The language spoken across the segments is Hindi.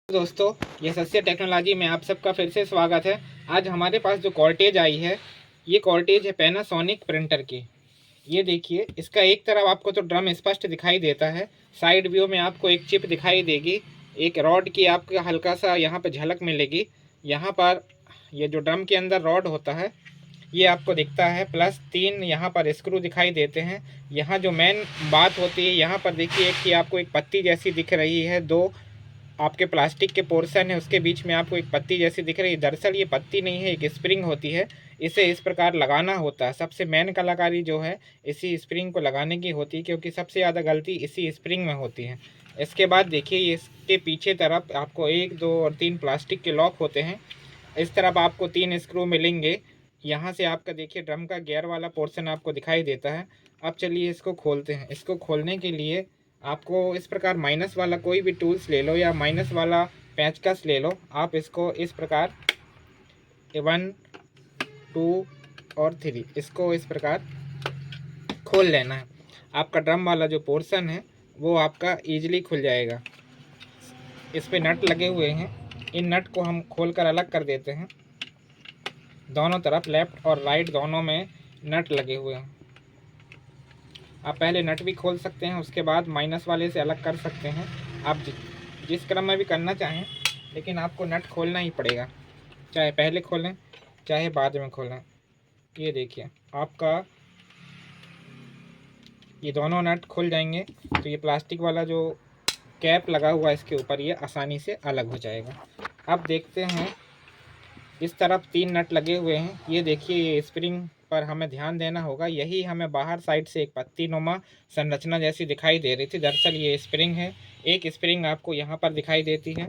दोस्तों, ये सस्य टेक्नोलॉजी में आप सबका फिर से स्वागत है। आज हमारे पास जो कॉर्टेज आई है, ये कॉर्टेज है पैनासोनिक प्रिंटर की। ये देखिए, इसका एक तरफ आपको तो ड्रम स्पष्ट दिखाई देता है, साइड व्यू में आपको एक चिप दिखाई देगी, एक रॉड की आपको हल्का सा यहाँ पर झलक मिलेगी। यहाँ पर ये जो ड्रम के अंदर रॉड होता है ये आपको दिखता है, प्लस 3 यहाँ पर स्क्रू दिखाई देते हैं। यहाँ जो मेन बात होती है, यहाँ पर देखिए कि आपको एक पत्ती जैसी दिख रही है, दो आपके प्लास्टिक के पोर्शन है उसके बीच में आपको एक पत्ती जैसी दिख रही है। दरअसल ये पत्ती नहीं है, एक स्प्रिंग होती है। इसे इस प्रकार लगाना होता है। सबसे मेन कलाकारी जो है इसी स्प्रिंग को लगाने की होती है, क्योंकि सबसे ज़्यादा गलती इसी स्प्रिंग में होती है। इसके बाद देखिए, इसके पीछे तरफ आपको 1, 2 और 3 प्लास्टिक के लॉक होते हैं। इस तरफ आपको 3 स्क्रू मिलेंगे। यहाँ से आपका देखिए ड्रम का गियर वाला पोर्शन आपको दिखाई देता है। अब चलिए इसको खोलते हैं। इसको खोलने के लिए आपको इस प्रकार माइनस वाला कोई भी टूल्स ले लो या माइनस वाला पेंचकस ले लो। आप इसको इस प्रकार 1, 2 और 3 इसको इस प्रकार खोल लेना है। आपका ड्रम वाला जो पोर्शन है वो आपका ईजिली खुल जाएगा। इस पे नट लगे हुए हैं, इन नट को हम खोल कर अलग कर देते हैं। दोनों तरफ लेफ़्ट और राइट दोनों में नट लगे हुए हैं। आप पहले नट भी खोल सकते हैं, उसके बाद माइनस वाले से अलग कर सकते हैं। आप जिस क्रम में भी करना चाहें, लेकिन आपको नट खोलना ही पड़ेगा, चाहे पहले खोलें चाहे बाद में खोलें। ये देखिए, आपका ये दोनों नट खुल जाएंगे तो ये प्लास्टिक वाला जो कैप लगा हुआ है इसके ऊपर, ये आसानी से अलग हो जाएगा। अब देखते हैं, इस तरफ 3 नट लगे हुए हैं। ये देखिए, ये स्प्रिंग पर हमें ध्यान देना होगा। यही हमें बाहर साइड से एक पत्ती नुमा संरचना जैसी दिखाई दे रही थी, दरअसल ये स्प्रिंग है। एक स्प्रिंग आपको यहाँ पर दिखाई देती है,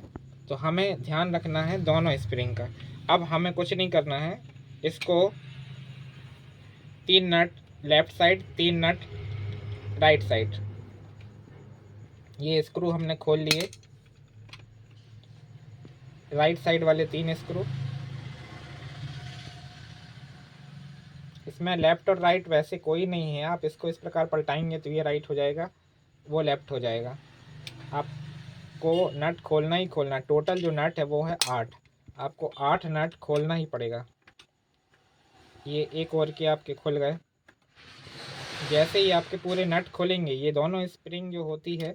तो हमें ध्यान रखना है दोनों स्प्रिंग का। अब हमें कुछ नहीं करना है, इसको 3 नट लेफ़्ट साइड, 3 नट राइट साइड, ये स्क्रू हमने खोल लिए। राइट साइड वाले 3 स्क्रू, इसमें लेफ़्ट और राइट वैसे कोई नहीं है। आप इसको इस प्रकार पलटाएंगे तो ये राइट हो जाएगा, वो लेफ़्ट हो जाएगा। आपको नट खोलना ही खोलना। टोटल जो नट है वो है 8। आपको 8 नट खोलना ही पड़ेगा। ये एक और के आपके खुल गए। जैसे ही आपके पूरे नट खोलेंगे, ये दोनों स्प्रिंग जो होती है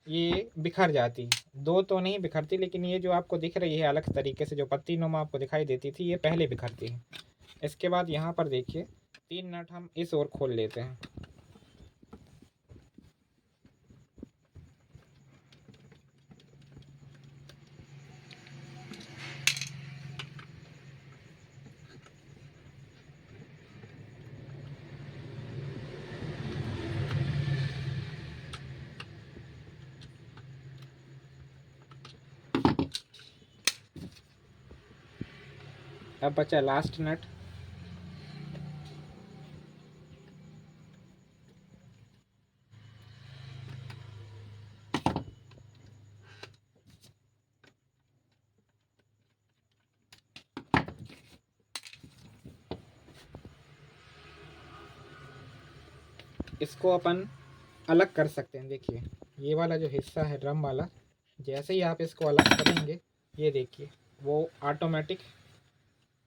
ये बिखर जाती है। 2 तो नहीं बिखरती, लेकिन ये जो आपको दिख रही है अलग तरीके से, जो पत्ती नुमा आपको दिखाई देती थी, ये पहले बिखरती है। इसके बाद यहाँ पर देखिए 3 नट हम इस ओर खोल लेते हैं। अब बचा लास्ट नट। इसको अपन अलग कर सकते हैं। देखिए, ये वाला जो हिस्सा है ड्रम वाला, जैसे ही आप इसको अलग करेंगे, ये देखिए वो ऑटोमेटिक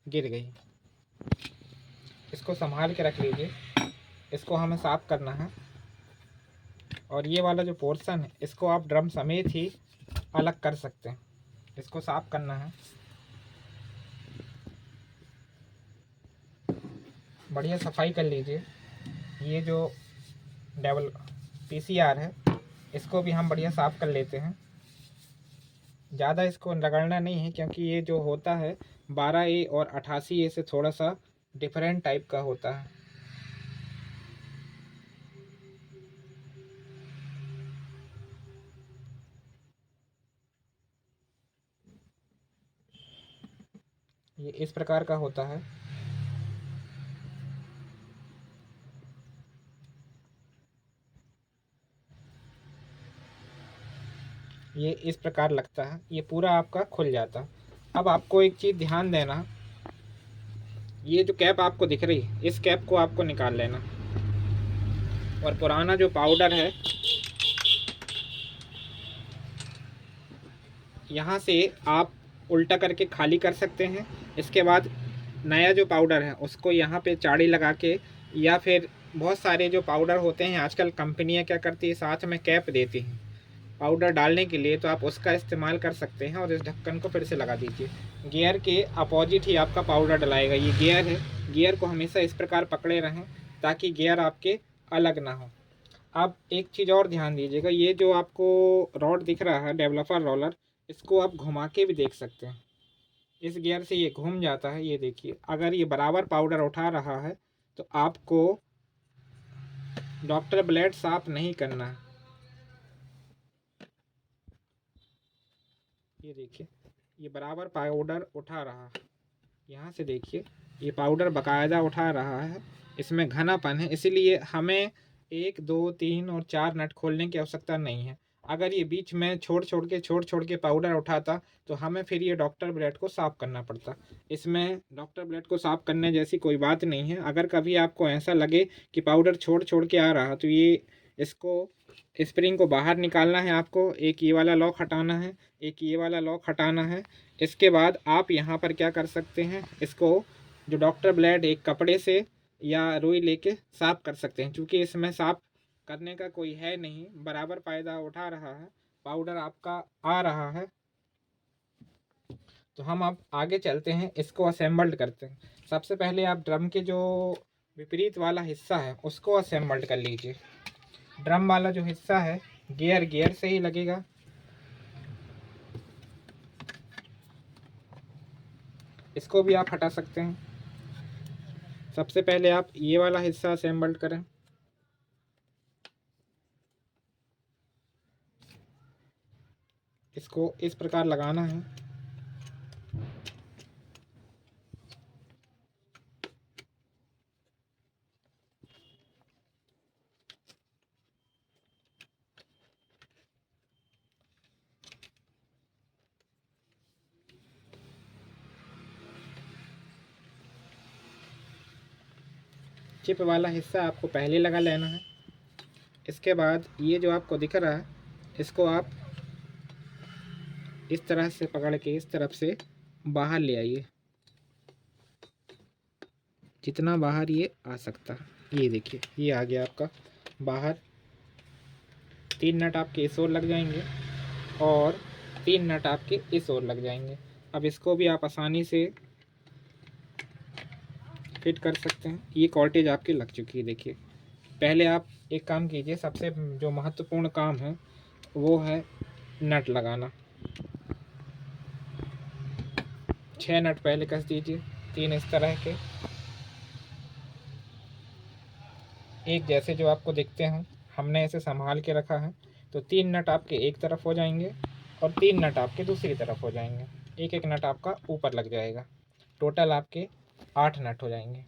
गिर गई। इसको संभाल के रख लीजिए। इसको हमें साफ़ करना है, और ये वाला जो पोर्शन है इसको आप ड्रम समेत ही अलग कर सकते हैं। इसको साफ़ करना है, बढ़िया सफाई कर लीजिए। ये जो डबल PCR है, इसको भी हम बढ़िया साफ़ कर लेते हैं। ज़्यादा इसको रगड़ना नहीं है, क्योंकि ये जो होता है 12A और 88A से थोड़ा सा डिफरेंट टाइप का होता है। ये इस प्रकार का होता है। ये इस प्रकार लगता है, ये पूरा आपका खुल जाता है। अब आपको एक चीज़ ध्यान देना, ये जो कैप आपको दिख रही है, इस कैप को आपको निकाल लेना, और पुराना जो पाउडर है यहाँ से आप उल्टा करके खाली कर सकते हैं। इसके बाद नया जो पाउडर है उसको यहाँ पे चाड़ी लगा के, या फिर बहुत सारे जो पाउडर होते हैं आजकल कंपनियाँ क्या करती है, साथ में कैप देती हैं पाउडर डालने के लिए, तो आप उसका इस्तेमाल कर सकते हैं और इस ढक्कन को फिर से लगा दीजिए। गियर के अपोजिट ही आपका पाउडर डलाएगा। ये गियर है, गियर को हमेशा इस प्रकार पकड़े रहें ताकि गियर आपके अलग ना हो। आप एक चीज़ और ध्यान दीजिएगा, ये जो आपको रॉड दिख रहा है डेवलपर रोलर, इसको आप घुमा के भी देख सकते हैं। इस गियर से ये घूम जाता है। ये देखिए, अगर ये बराबर पाउडर उठा रहा है तो आपको डॉक्टर ब्लेड साफ नहीं करना है। ये देखिए, ये बराबर पाउडर उठा रहा है। यहाँ से देखिए, ये पाउडर बाकायदा उठा रहा है, इसमें घनापन है, इसीलिए हमें 1 2 3 और 4 नट खोलने की आवश्यकता नहीं है। अगर ये बीच में छोड़ छोड़ के पाउडर उठाता तो हमें फिर ये डॉक्टर ब्लेड को साफ़ करना पड़ता। इसमें डॉक्टर ब्लेड को साफ़ करने जैसी कोई बात नहीं है। अगर कभी आपको ऐसा लगे कि पाउडर छोड़ के आ रहा, तो ये इसको स्प्रिंग को बाहर निकालना है आपको। एक ये वाला लॉक हटाना है, एक ये वाला लॉक हटाना है। इसके बाद आप यहाँ पर क्या कर सकते हैं, इसको जो डॉक्टर ब्लेड एक कपड़े से या रुई लेके साफ कर सकते हैं। क्योंकि इसमें साफ करने का कोई है नहीं, बराबर फायदा उठा रहा है, पाउडर आपका आ रहा है। तो हम अब आगे चलते हैं, इसको असेंबल्ड करते हैं। सबसे पहले आप ड्रम के जो विपरीत वाला हिस्सा है उसको असेंबल्ड कर लीजिए। ड्रम वाला जो हिस्सा है गियर से ही लगेगा। इसको भी आप हटा सकते हैं। सबसे पहले आप ये वाला हिस्सा असेंबल्ड करें। इसको इस प्रकार लगाना है। चिप वाला हिस्सा आपको पहले लगा लेना है। इसके बाद ये जो आपको दिख रहा है, इसको आप इस तरह से पकड़ के इस तरफ से बाहर ले आइए, जितना बाहर ये आ सकता है। ये देखिए, ये आ गया आपका बाहर। 3 नट आपके इस ओर लग जाएंगे और 3 नट आपके इस ओर लग जाएंगे। अब इसको भी आप आसानी से फिट कर सकते हैं। ये कॉर्टेज आपकी लग चुकी है। देखिए, पहले आप एक काम कीजिए, सबसे जो महत्वपूर्ण काम है वो है नट लगाना। 6 नट पहले कस दीजिए, 3 इस तरह के, एक जैसे जो आपको दिखते हैं। हमने इसे संभाल के रखा है। तो 3 नट आपके एक तरफ हो जाएंगे और 3 नट आपके दूसरी तरफ हो जाएंगे। एक एक नट आपका ऊपर लग जाएगा। टोटल आपके 8 नट हो जाएंगे।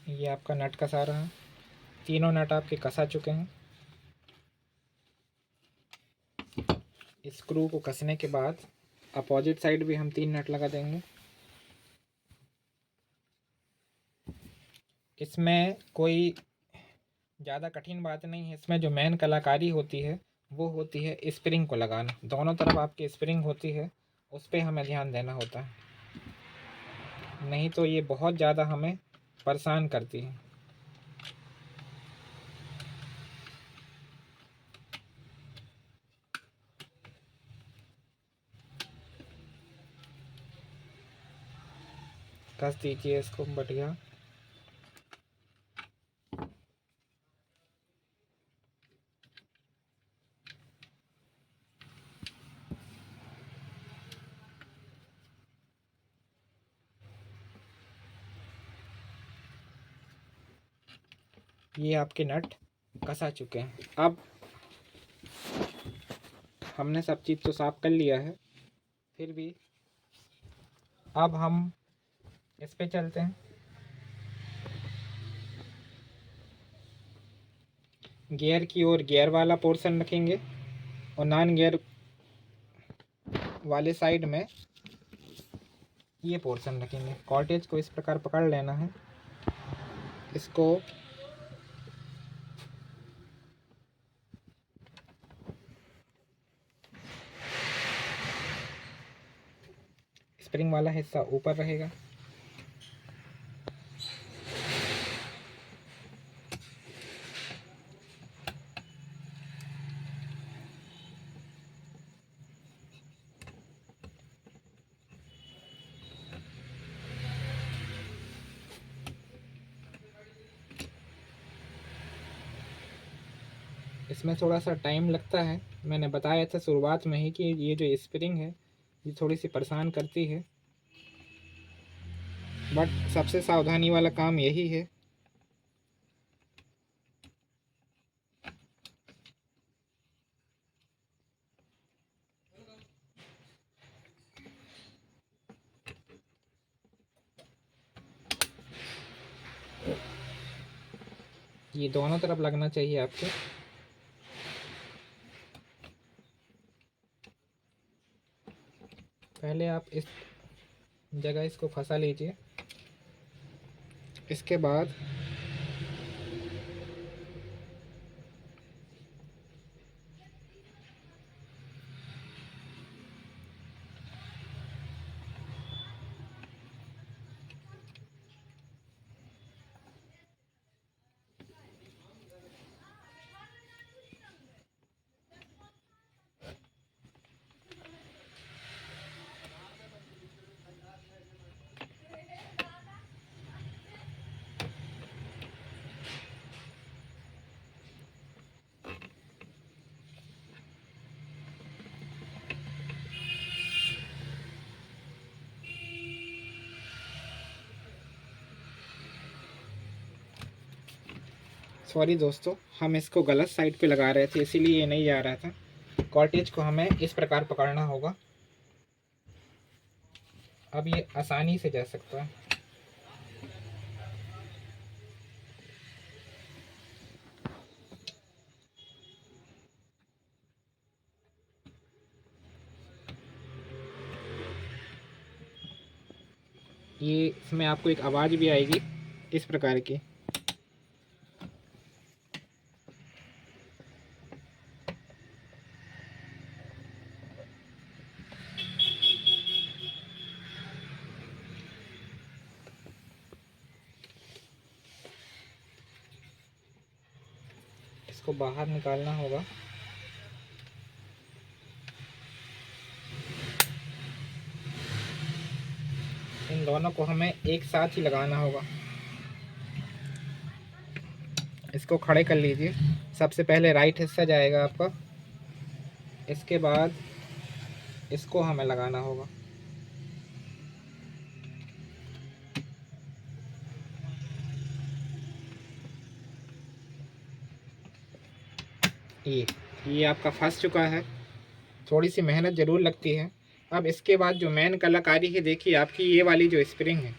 ये आपका नट कसा रहा है। तीनों नट आपके कसा चुके हैं। स्क्रू को कसने के बाद अपोजिट साइड भी हम 3 नट लगा देंगे। इसमें कोई ज़्यादा कठिन बात नहीं है। इसमें जो मेन कलाकारी होती है वो होती है स्प्रिंग को लगाना। दोनों तरफ आपकी स्प्रिंग होती है, उस पर हमें ध्यान देना होता है, नहीं तो ये बहुत ज़्यादा हमें परेशान करती है। कस दीजिए इसको बढ़िया। ये आपके नट कसा चुके हैं। अब हमने सब चीज़ तो साफ कर लिया है, फिर भी अब हम इस पे चलते हैं। गियर की ओर गियर वाला पोर्शन रखेंगे और नॉन गियर वाले साइड में ये पोर्शन रखेंगे। कॉर्टेज को इस प्रकार पकड़ लेना है। इसको स्प्रिंग वाला हिस्सा ऊपर रहेगा। इसमें थोड़ा सा टाइम लगता है। मैंने बताया था शुरुआत में ही कि ये जो स्प्रिंग है ये थोड़ी सी परेशान करती है, बट सबसे सावधानी वाला काम यही है। ये दोनों तरफ लगना चाहिए आपके। पहले आप इस जगह इसको फंसा लीजिए। इसके बाद सॉरी दोस्तों, हम इसको गलत साइड पे लगा रहे थे, इसीलिए ये नहीं जा रहा था। कॉर्टेज को हमें इस प्रकार पकड़ना होगा। अब ये आसानी से जा सकता है। ये इसमें आपको एक आवाज़ भी आएगी इस प्रकार की। इसको बाहर निकालना होगा। इन दोनों को हमें एक साथ ही लगाना होगा। इसको खड़े कर लीजिए। सबसे पहले राइट हिस्सा जाएगा आपका, इसके बाद इसको हमें लगाना होगा। ये आपका फंस चुका है। थोड़ी सी मेहनत ज़रूर लगती है। अब इसके बाद जो मेन कलाकारी है, देखिए आपकी ये वाली जो स्प्रिंग है,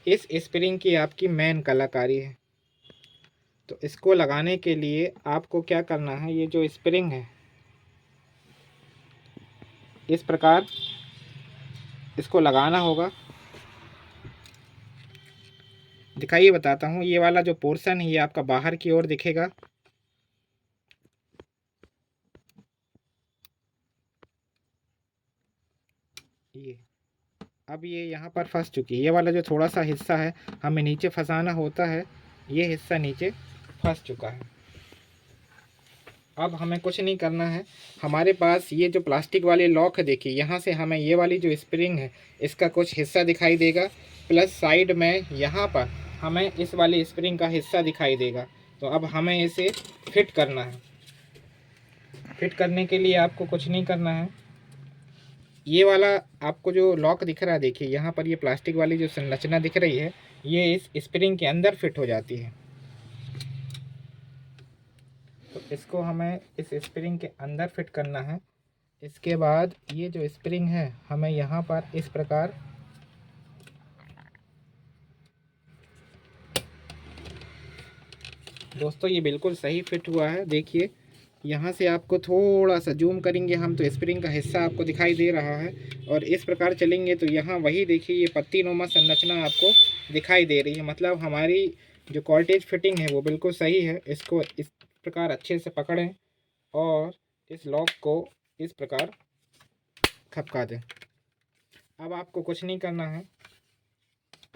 इस स्प्रिंग की आपकी मेन कलाकारी है। तो इसको लगाने के लिए आपको क्या करना है, ये जो स्प्रिंग है इस प्रकार इसको लगाना होगा। दिखाइए, बताता हूँ। ये वाला जो पोर्शन है ये आपका बाहर की ओर दिखेगा। ये अब ये यहाँ पर फंस चुकी है। ये वाला जो थोड़ा सा हिस्सा है हमें नीचे फंसाना होता है, ये हिस्सा नीचे फंस चुका है। अब हमें कुछ नहीं करना है। हमारे पास ये जो प्लास्टिक वाले लॉक है, देखिए यहाँ से हमें ये वाली जो स्प्रिंग है इसका कुछ हिस्सा दिखाई देगा, प्लस साइड में यहाँ पर हमें इस वाली स्प्रिंग का हिस्सा दिखाई देगा। तो अब हमें इसे फिट करना है। फिट करने के लिए आपको कुछ नहीं करना है। ये वाला आपको जो लॉक दिख रहा है, देखिए यहाँ पर ये प्लास्टिक वाली जो संरचना दिख रही है ये इस स्प्रिंग के अंदर फिट हो जाती है। तो इसको हमें इस स्प्रिंग के अंदर फिट करना है। इसके बाद ये जो स्प्रिंग है हमें यहाँ पर इस प्रकार दोस्तों ये बिल्कुल सही फिट हुआ है। देखिए यहाँ से आपको थोड़ा सा जूम करेंगे हम तो स्प्रिंग का हिस्सा आपको दिखाई दे रहा है, और इस प्रकार चलेंगे तो यहाँ वही देखिए ये पत्तीनुमा संरचना आपको दिखाई दे रही है। मतलब हमारी जो कॉर्टेज फिटिंग है वो बिल्कुल सही है। इसको इस प्रकार अच्छे से पकड़ें और इस लॉक को इस प्रकार खपका दें। अब आपको कुछ नहीं करना है,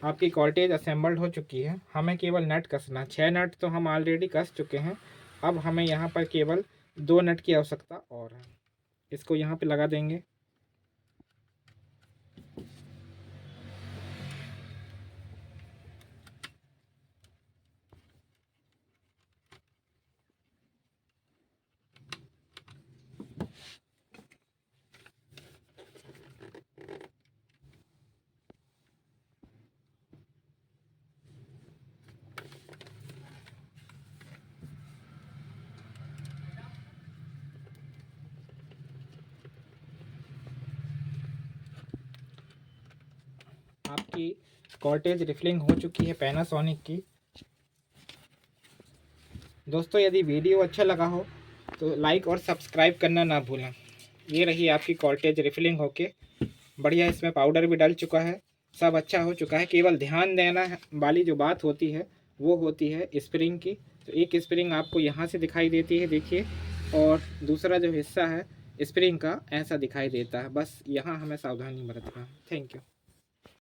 आपकी कॉर्टेज असेंबल्ड हो चुकी है। हमें केवल नट कसना, 6 नट तो हम ऑलरेडी कस चुके हैं। अब हमें यहाँ पर केवल 2 नट की आवश्यकता और है। इसको यहाँ पे लगा देंगे। आपकी कॉर्टेज रिफिलिंग हो चुकी है पैनासोनिक की। दोस्तों यदि वीडियो अच्छा लगा हो तो लाइक और सब्सक्राइब करना ना भूलें। ये रही आपकी कॉर्टेज रिफिलिंग होके बढ़िया, इसमें पाउडर भी डल चुका है, सब अच्छा हो चुका है। केवल ध्यान देना वाली जो बात होती है वो होती है स्प्रिंग की। तो एक स्प्रिंग आपको यहाँ से दिखाई देती है देखिए, और दूसरा जो हिस्सा है स्प्रिंग का ऐसा दिखाई देता है। बस यहाँ हमें सावधानी बरतना है। Thank you.